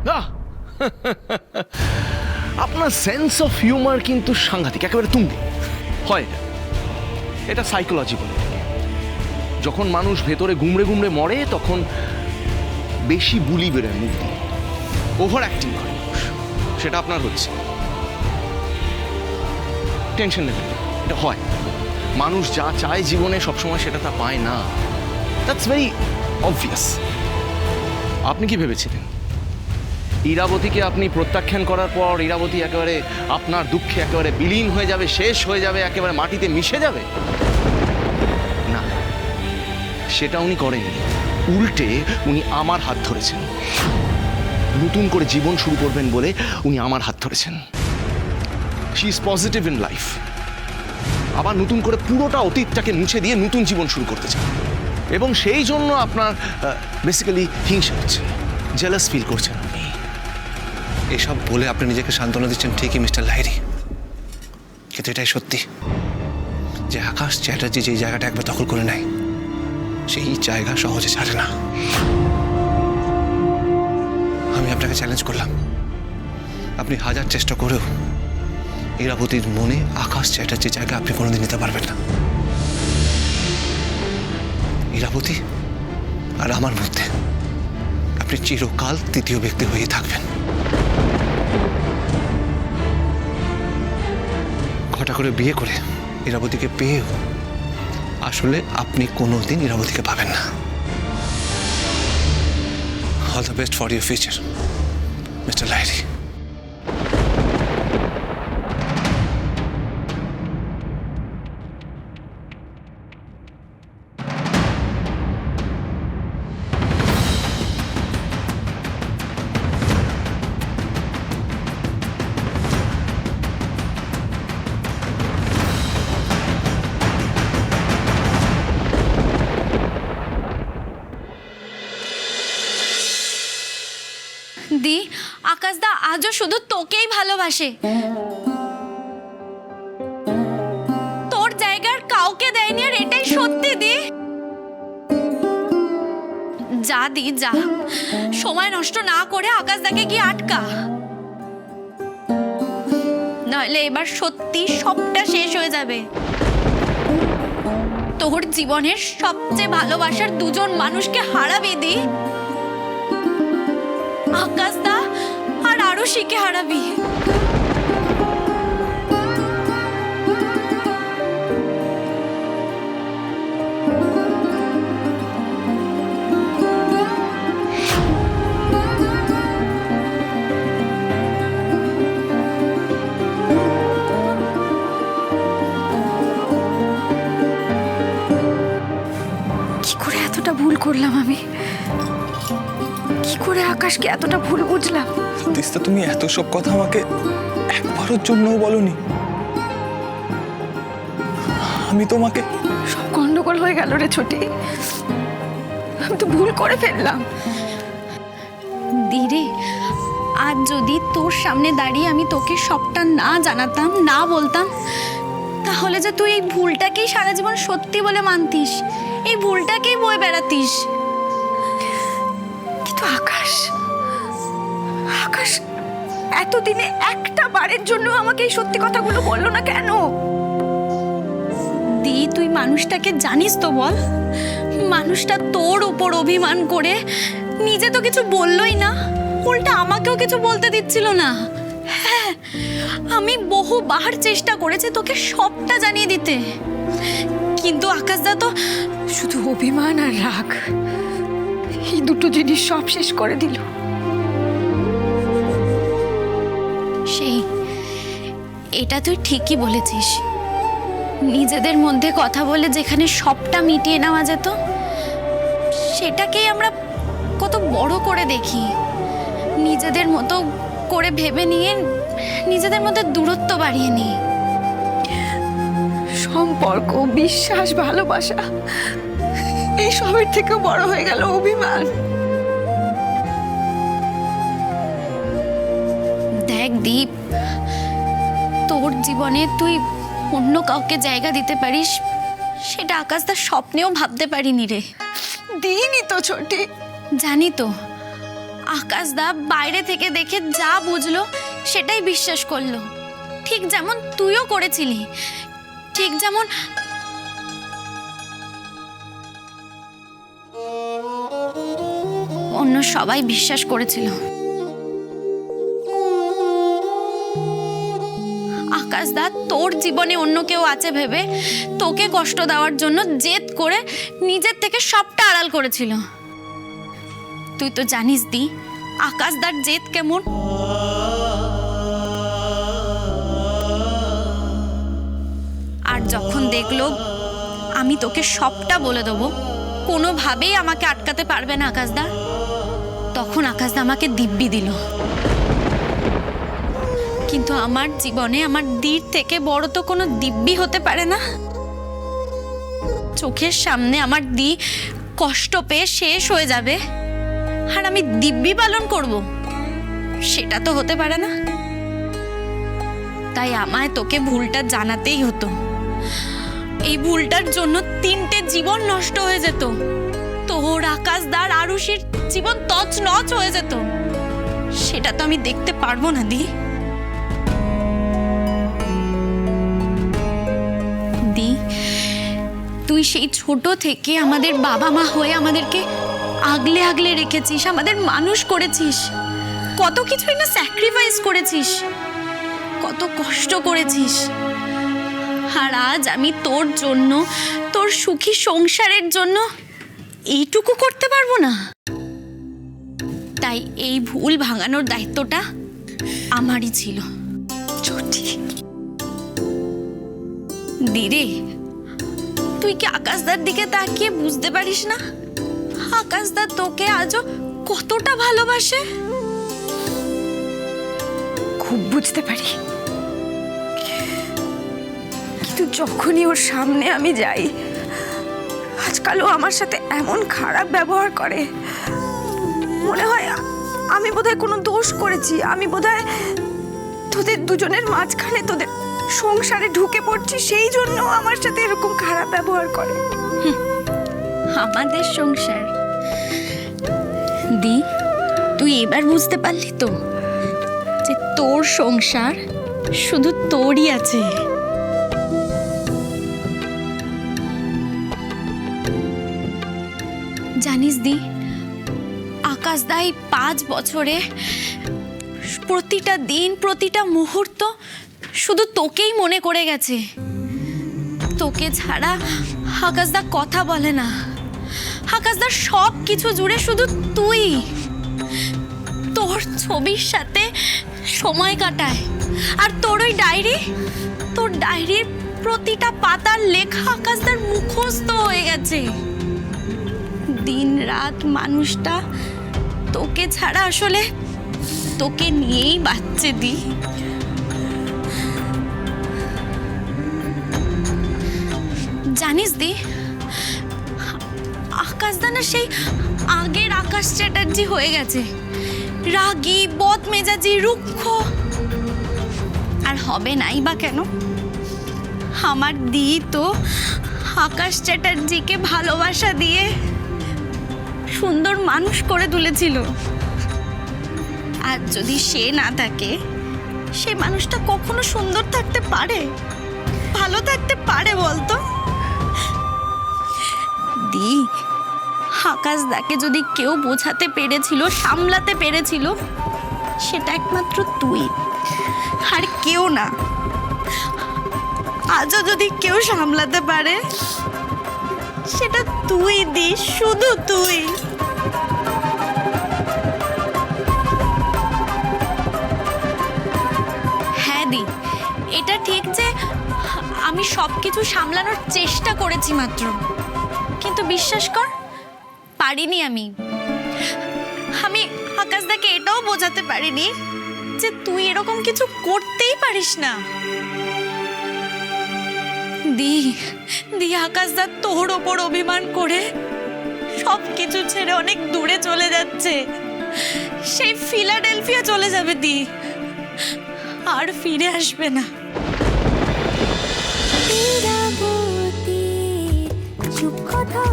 আহ! আপনার sense of humour কিন্তু সাংঘাতিক, একেবারে তুঙ্গে হয়। এটা সাইকোলজি বলে। যখন মানুষ ভেতরে গুমড়ে গুমড়ে মরে তখন বেশি বুলি বেরোয় মুখ দিয়ে, ওভার অ্যাক্টিং করে মানুষ। সেটা আপনার হচ্ছে। টেনশন নেবেন না, এটা হয়। মানুষ যা চায় জীবনে সবসময় সেটা তা পায় না। That's very obvious. আপনি কি ভেবেছিলেন ইরাবতীকে আপনি প্রত্যাখ্যান করার পর ইরাবতী একেবারে আপনার দুঃখে একেবারে বিলীন হয়ে যাবে, শেষ হয়ে যাবে, একেবারে মাটিতে মিশে যাবে? না, সেটা উনি করেননি। উল্টে উনি আমার হাত ধরেছেন। নতুন করে জীবন শুরু করবেন বলে উনি আমার হাত ধরেছেন। She is positive in life. আবার নতুন করে পুরোটা অতীতটাকে মুছে দিয়ে নতুন জীবন শুরু করতে চান। এবং সেই জন্য আপনার বেসিক্যালি হিংসা হচ্ছে, জেলাস ফিল করছেন আপনি। এসব বলে আপনি নিজেকে সান্ত্বনা দিচ্ছেন ঠিকই মিস্টার লাহিড়ী, কিন্তু এটাই সত্যি যে আকাশ চ্যাটার্জি যেই জায়গাটা একবার দখল করে নেয় সেই জায়গা সহজে ছাড়ে না। আমি আপনাকে চ্যালেঞ্জ করলাম, আপনি হাজার চেষ্টা করেও ইরাবতীর মনে আকাশ চ্যাটার্জির জায়গা আপনি কোনোদিন নিতে পারবেন না। ইরাবতী আর আমার মধ্যে আপনি চিরকাল তৃতীয় ব্যক্তি হয়ে থাকবেন। ঘটা করে বিয়ে করে ইরাবতীকে পেয়েও আসলে আপনি কোনোদিন ইরাবতীকে পাবেন না। All the best for your future mister Lahiri. দি, আকাশদা আজও শুধু তোকেই ভালোবাসে, তোর জায়গার কাউকে দেয়নি, আর এটাই সত্যি। দি যা, দি যা, সময় নষ্ট না করে আকাশদাকে গিয়ে আটকা, নাহলে এবার সত্যি সবটা শেষ হয়ে যাবে। তোর জীবনের সবচেয়ে ভালোবাসার দুজন মানুষকে হারাবি দি, আকাশদা আর আরুষিকে হারাবি। কি করে এতটা ভুল করলাম আমি? কি করে আকাশকে এতটা ভুল বুঝলাম? তিস্তা, তুমি এত সব কথা আমাকে একবারের জন্যও বলনি। আমি তোমাকে সব গন্ডগোল হয়ে গেল রে ছোটি। আমি তো ভুল করে ফেললাম। দিরে, আজ যদি তোর সামনে দাঁড়িয়ে আমি তোকে সবটা না জানাতাম, না বলতাম, তাহলে যে তুই এই ভুলটাকেই সারা জীবন সত্যি বলে মানতিস, এই ভুলটাকেই বয়ে বেড়াতিস। কিন্তু আকাশ আকাশ এতদিনে একটা বারের জন্য আমাকে এই সত্যি কথাগুলো বললো না কেন? দি, তুই মানুষটাকে জানিস তো বল? মানুষটা তোর উপর অভিমান করে নিজে তো কিছু বললোই না, উল্টা আমাকেও কিছু বলতে দিচ্ছিল না। হ্যাঁ, আমি বহুবার চেষ্টা করেছি তোকে সবটা জানিয়ে দিতে, কিন্তু আকাশদা তো শুধু অভিমান আর রাগ, এই দুটো জিনিস সব শেষ করে দিল। সেই, এটা তুই ঠিকই বলেছিস। নিজেদের মধ্যে কথা বলে যেখানে সবটা মিটিয়ে নেওয়া যেত, সেটাকেই আমরা কত বড় করে দেখি। নিজেদের মতো করে ভেবে নিয়ে নিজেদের মধ্যে দূরত্ব বাড়িয়ে নিই। সম্পর্ক, বিশ্বাস, ভালোবাসা, এই সবের থেকে বড় হয়ে গেল অভিমান। দেখ দীপ, তোর জীবনে তুই অন্য কাউকে জায়গা দিতে পারিস, সেটা আকাশ তার স্বপ্নেও ভাবতে পারিনি রে। দিইনি তো ছোটি। জানি তো, আকাশদা বাইরে থেকে দেখে যা বুঝলো সেটাই বিশ্বাস করলো, ঠিক যেমন তুইও করেছিলি, ঠিক যেমন অন্য সবাই বিশ্বাস করেছিল। আকাশদা তোর জীবনে অন্য কেউ আছে ভেবে তোকে কষ্ট দেওয়ার জন্য জেদ করে নিজের থেকে সবটা আড়াল করেছিল। তুই তো জানিস দি আকাশদার জেদ কেমন। আর যখন দেখলো আমি তোকে সবটা বলে দেবো, কোনোভাবেই আমাকে আটকাতে পারবে না আকাশদা, তখন আকাশদা আমাকে দিব্যি দিল। কিন্তু আমার জীবনে আমার দির থেকে বড় তো কোনো দিব্যি হতে পারে না। চোখের সামনে আমার দি কষ্ট পেয়ে শেষ হয়ে যাবে আর আমি দিব্যি পালন করব, সেটা তো হতে পারে না। তাই আমায় তোকে ভুলটা জানাতেই হতো। এই ভুলটার জন্য 3টে জীবন নষ্ট হয়ে যেত, তোর, আকাশদার, আরুষির জীবন তছনছ হয়ে যেত। সেটা তো আমি দেখতে পারবো না দি। দি, তুই সেই ছোট থেকে আমাদের বাবা মা হয়ে আমাদেরকে আগলে আগলে রেখেছিস, আমাদের মানুষ করেছিস, কত কিছুই না স্যাক্রিফাইস করেছিস, কত কষ্ট করেছিস। আর আজ আমি তোর জন্য, তোর সুখী সংসারের জন্য এইটুকু করতে পারবো না। তাই এই ভুল ভাঙানোর দায়িত্বটা আমারই ছিল। চটি দিরে, তুই কি আকাশদার দিকে তাকিয়ে বুঝতে পারিস না আকাশদা তোকে আজও কতটা ভালোবাসে? খুব বুঝতে পারি, কিন্তু যখনই ওর সামনে আমি যাই আজকালও আমার সাথে এমন খারাপ ব্যবহার করে, মনে হয় আমি বোধহয় কোনো দোষ করেছি, আমি বোধহয় তোদের দুজনের মাঝখানে তোদের সংসারে ঢুকে পড়ছি, সেই জন্য আমার সাথে এরকম খারাপ ব্যবহার করে। আমাদের সংসার দি, তুই এবার বুঝতে পারলি তো যে তোর সংসার শুধু তোরই আছে। জানিস দি, আকাশদাই 5 বছরে প্রতিটা দিন, প্রতিটা মুহূর্ত শুধু তোকেই মনে করে গেছে। তোকে ছাড়া আকাশদা কথা বলে না, আকাশদার সব কিছু জুড়ে শুধু তুই। তোর ছবির সাথে সময় কাটায়, আর তোর ওই ডায়েরি, তোর ডায়েরির প্রতিটা পাতার লেখা আকাশদার মুখস্থ হয়ে গেছে। দিন রাত মানুষটা তোকে ছাড়া আসলে তোকে নিয়েই বাঁচছে দি। জানিস দি, আকাশদা না সেই আগের আকাশ চ্যাটার্জি হয়ে গেছে, রাগী, বদমেজাজি, রুক্ষ। আর হবে নাই বা কেন? আমার দি তো আকাশ চ্যাটার্জিকে ভালোবাসা দিয়ে সুন্দর মানুষ করে তুলেছিল। আর যদি সে না থাকে, সে মানুষটা কখনো সুন্দর থাকতে পারে, ভালো থাকতে পারে বলতো? দি, আকাশদাকে যদি কেউ বোঝাতে পেরেছিল, সামলাতে পেরেছিল, সেটা একমাত্র তুই, আর কেউ না। আজও যদি কেউ সামলাতে পারে, সেটা তুই দি, শুধু তুই। হ্যাঁ দি, এটা ঠিক যে আমি সবকিছু সামলানোর চেষ্টা করেছি মাত্র, কিন্তু বিশ্বাস কর পারিনি। আমি আকাশদাকে এটাও বোঝাতে পারিনি যে তুই এরকম কিছু করতেই পারিস না। দি আকাশদা তোর ওপর অভিমান করে সব কিছু ছেড়ে অনেক দূরে চলে যাচ্ছে, সেই ফিলাডেলফিয়া চলে যাবে দি, আর ফিরে আসবে না। চুপ কথা